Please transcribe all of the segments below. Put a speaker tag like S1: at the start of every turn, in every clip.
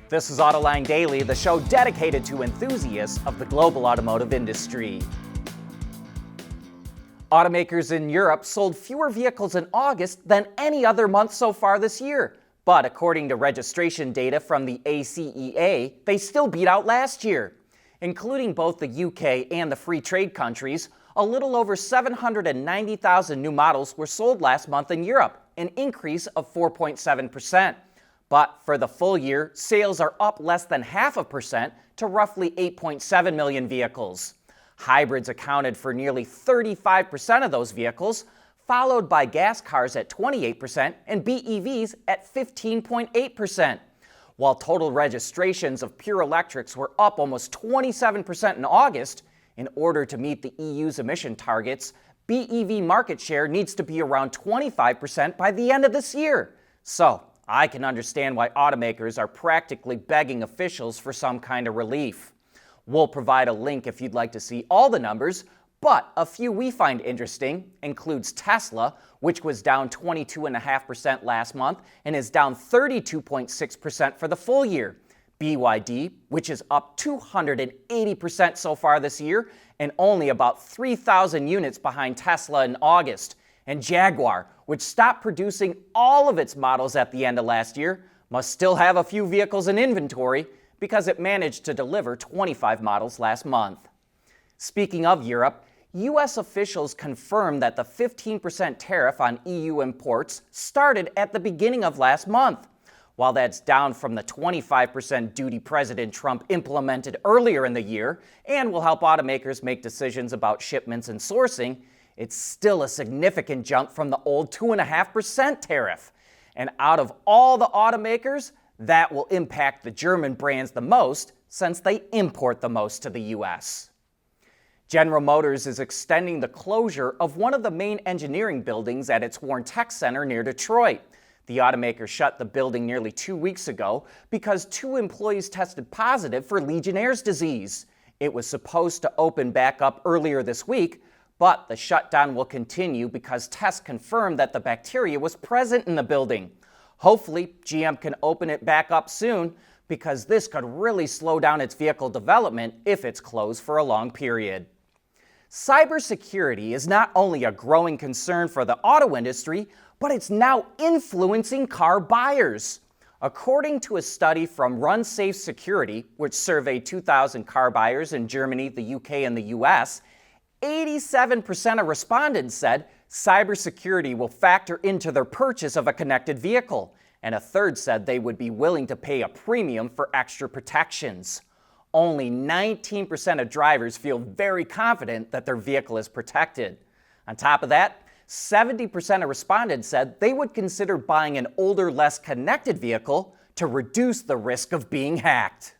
S1: This is Autoline Daily, the show dedicated to enthusiasts of the global automotive industry. Automakers in Europe sold fewer vehicles in August than any other month so far this year. But according to registration data from the ACEA, they still beat out last year. Including both the UK and the free trade countries, a little over 790,000 new models were sold last month in Europe, an increase of 4.7%. But for the full year, sales are up less than 0.5% to roughly 8.7 million vehicles. Hybrids accounted for nearly 35% of those vehicles, followed by gas cars at 28% and BEVs at 15.8%. While total registrations of pure electrics were up almost 27% in August, in order to meet the EU's emission targets, BEV market share needs to be around 25% by the end of this year. So, I can understand why automakers are practically begging officials for some kind of relief. We'll provide a link if you'd like to see all the numbers, but a few we find interesting includes Tesla, which was down 22.5% last month and is down 32.6% for the full year. BYD, which is up 280% so far this year and only about 3,000 units behind Tesla in August. And Jaguar, which stopped producing all of its models at the end of last year, must still have a few vehicles in inventory because it managed to deliver 25 models last month. Speaking of Europe, U.S. officials confirmed that the 15% tariff on EU imports started at the beginning of last month. While that's down from the 25% duty President Trump implemented earlier in the year and will help automakers make decisions about shipments and sourcing, it's still a significant jump from the old 2.5% tariff. And out of all the automakers, that will impact the German brands the most since they import the most to the U.S. General Motors is extending the closure of one of the main engineering buildings at its Warren Tech Center near Detroit. The automaker shut the building nearly 2 weeks ago because 2 employees tested positive for Legionnaires' disease. It was supposed to open back up earlier this week, but the shutdown will continue because tests confirmed that the bacteria was present in the building. Hopefully, GM can open it back up soon because this could really slow down its vehicle development if it's closed for a long period. Cybersecurity is not only a growing concern for the auto industry, but it's now influencing car buyers. According to a study from Run Safe Security, which surveyed 2,000 car buyers in Germany, the UK, and the US, 87% of respondents said cybersecurity will factor into their purchase of a connected vehicle, and a third said they would be willing to pay a premium for extra protections. Only 19% of drivers feel very confident that their vehicle is protected. On top of that, 70% of respondents said they would consider buying an older, less connected vehicle to reduce the risk of being hacked.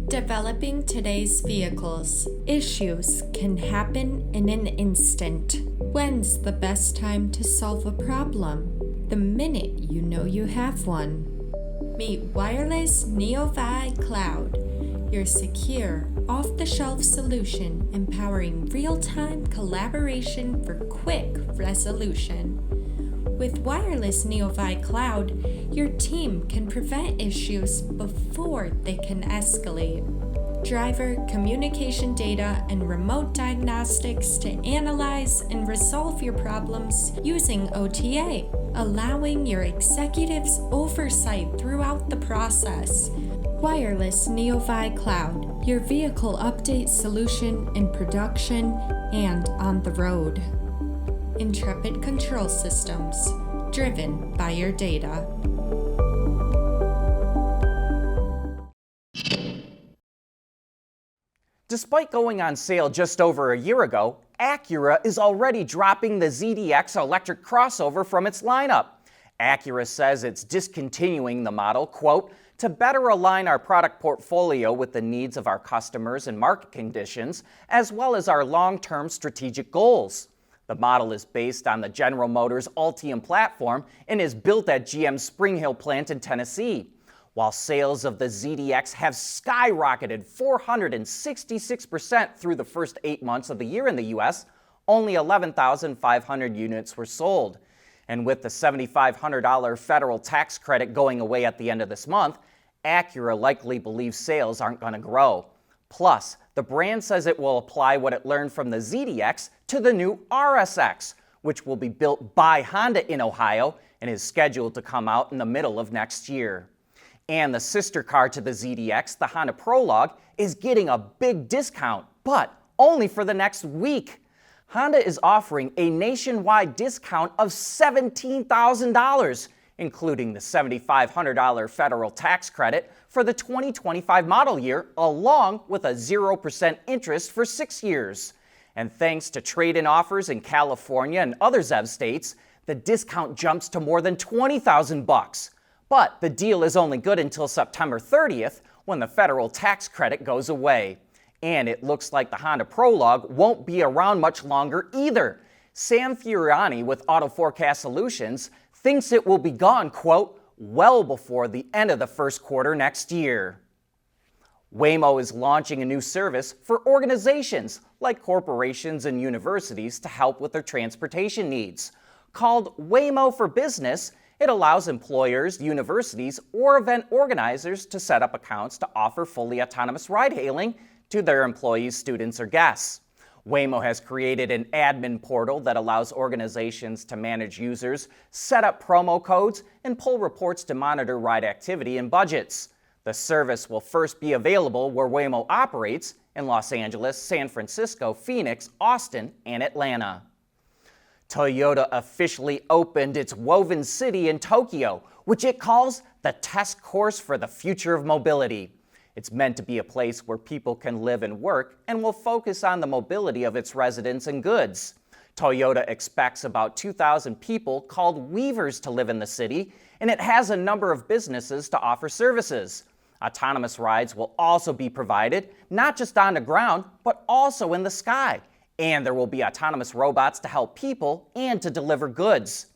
S2: Developing today's vehicles. Issues can happen in an instant. When's the best time to solve a problem? The minute you know you have one. Meet Wireless Neovi Cloud, your secure, off-the-shelf solution empowering real-time collaboration for quick resolution. With Wireless Neovi Cloud, your team can prevent issues before they can escalate. Driver communication data and remote diagnostics to analyze and resolve your problems using OTA, allowing your executives oversight throughout the process. Wireless Neovi Cloud, your vehicle update solution in production and on the road. Intrepid Control Systems, driven by your data.
S1: Despite going on sale just over a year ago, Acura is already dropping the ZDX electric crossover from its lineup. Acura says it's discontinuing the model, quote, to better align our product portfolio with the needs of our customers and market conditions, as well as our long-term strategic goals. The model is based on the General Motors Ultium platform and is built at GM's Spring Hill plant in Tennessee. While sales of the ZDX have skyrocketed 466% through the first 8 months of the year in the U.S., only 11,500 units were sold. And with the $7,500 federal tax credit going away at the end of this month, Acura likely believes sales aren't going to grow. Plus, the brand says it will apply what it learned from the ZDX to the new RSX, which will be built by Honda in Ohio and is scheduled to come out in the middle of next year. And the sister car to the ZDX, the Honda Prologue, is getting a big discount, but only for the next week. Honda is offering a nationwide discount of $17,000, including the $7,500 federal tax credit for the 2025 model year, along with a 0% interest for 6 years. And thanks to trade-in offers in California and other ZEV states, the discount jumps to more than $20,000. But the deal is only good until September 30th, when the federal tax credit goes away. And it looks like the Honda Prologue won't be around much longer either. Sam Furiani with Auto Forecast Solutions thinks it will be gone, quote, well before the end of the first quarter next year. Waymo is launching a new service for organizations like corporations and universities to help with their transportation needs. Called Waymo for Business, it allows employers, universities, or event organizers to set up accounts to offer fully autonomous ride-hailing to their employees, students, or guests. Waymo has created an admin portal that allows organizations to manage users, set up promo codes, and pull reports to monitor ride activity and budgets. The service will first be available where Waymo operates in Los Angeles, San Francisco, Phoenix, Austin, and Atlanta. Toyota officially opened its Woven City in Tokyo, which it calls the test course for the future of mobility. It's meant to be a place where people can live and work and will focus on the mobility of its residents and goods. Toyota expects about 2,000 people called weavers to live in the city, and it has a number of businesses to offer services. Autonomous rides will also be provided, not just on the ground, but also in the sky. And there will be autonomous robots to help people and to deliver goods.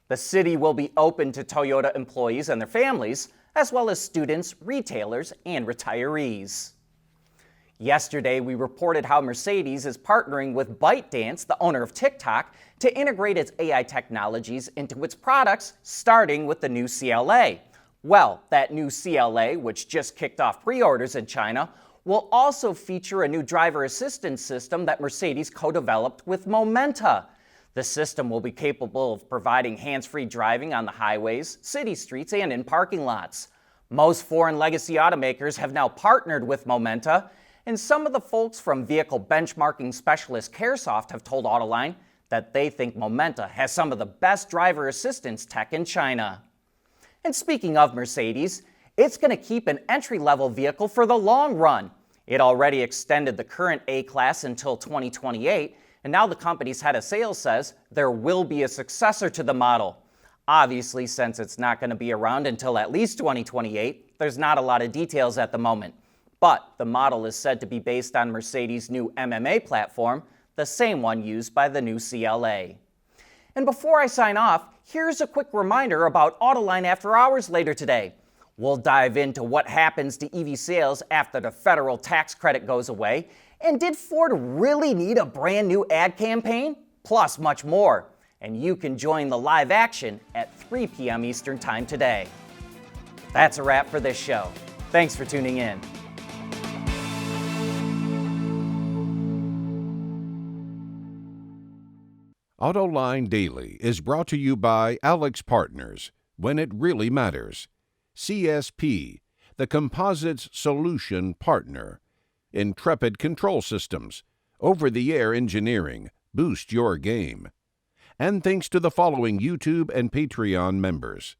S1: The city will be open to Toyota employees and their families, as well as students, retailers, and retirees. Yesterday, we reported how Mercedes is partnering with ByteDance, the owner of TikTok, to integrate its AI technologies into its products, starting with the new CLA. Well, that new CLA, which just kicked off pre-orders in China, will also feature a new driver assistance system that Mercedes co-developed with Momenta. The system will be capable of providing hands-free driving on the highways, city streets, and in parking lots. Most foreign legacy automakers have now partnered with Momenta, and some of the folks from vehicle benchmarking specialist Caresoft have told Autoline that they think Momenta has some of the best driver assistance tech in China. And speaking of Mercedes, it's going to keep an entry-level vehicle for the long run. It already extended the current A-Class until 2028, and now the company's head of sales says there will be a successor to the model. Obviously, since it's not going to be around until at least 2028, there's not a lot of details at the moment. But the model is said to be based on Mercedes' new MMA platform, the same one used by the new CLA. And before I sign off, here's a quick reminder about Autoline After Hours later today. We'll dive into what happens to EV sales after the federal tax credit goes away, and did Ford really need a brand new ad campaign? Plus much more. And you can join the live action at 3 p.m. Eastern Time today. That's a wrap for this show. Thanks for tuning in.
S3: Autoline Daily is brought to you by Alex Partners, when it really matters. CSP, the Composites Solution Partner. Intrepid Control Systems, over-the-air engineering, boost your game. And thanks to the following YouTube and Patreon members.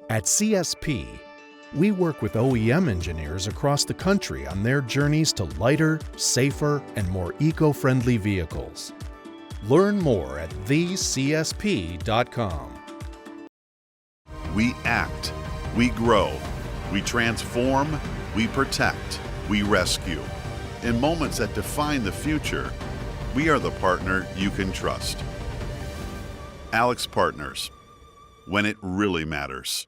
S4: At CSP, we work with OEM engineers across the country on their journeys to lighter, safer, and more eco-friendly vehicles. Learn more at thecsp.com.
S5: We act, we grow, we transform, we protect, we rescue. In moments that define the future, We are the partner you can trust. Alex Partners, when it really matters.